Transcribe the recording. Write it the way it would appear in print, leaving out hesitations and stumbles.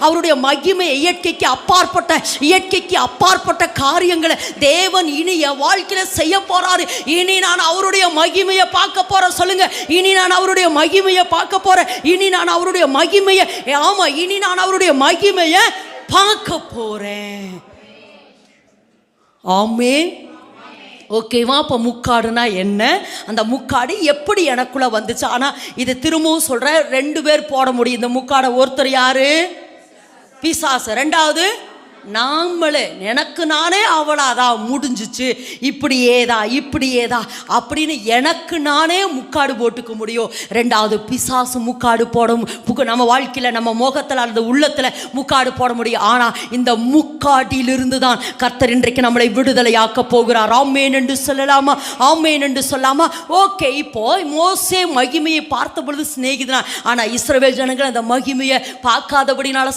அவருடைய மகிமை இயற்கைக்கு அப்பாற்பட்ட காரியங்களை தேவன் இனி என் வாழ்க்கையில செய்ய போறாரு. இனி நான் அவருடைய மகிமையை பார்க்க போறேன். சொல்லுங்க, இனி நான் அவருடைய மகிமையை பார்க்க போறேன். இனி நான் அவருடைய மகிமையை பார்க்க போறேன். ஆமென். ஓகேவா? அப்போ முக்காடுனா என்ன, அந்த முக்காடு எப்படி எனக்குள்ள வந்துச்சு? ஆனால் இது திரும்பவும் சொல்ற, 2 பேர் போட முடியும் இந்த முக்காடை. ஒருத்தர் யாரு? பிசாசு. ரெண்டாவது நாமளே. எனக்கு நானே அவளாதான் முடிஞ்சிச்சு, இப்படியேதா அப்படின்னு எனக்கு நானே முக்காடு போட்டுக்க முடியும். ரெண்டாவது பிசாசு முக்காடு போடும். நம்ம வாழ்க்கையில், நம்ம முகத்தில், அந்த உள்ளத்தில் முக்காடு போட முடியும். ஆனால் இந்த முக்காட்டிலிருந்து தான் கர்த்தர் இன்றைக்கு நம்மளை விடுதலையாக்க போகிறார். ஆமென் என்று சொல்லலாமா? ஆமென் என்று சொல்லாமா? ஓகே. இப்போ மோசே மகிமையை பார்த்த பொழுது சிநேகிதனா, ஆனால் இஸ்ரவேல் ஜனங்கள் அந்த மகிமையை பார்க்காதபடினால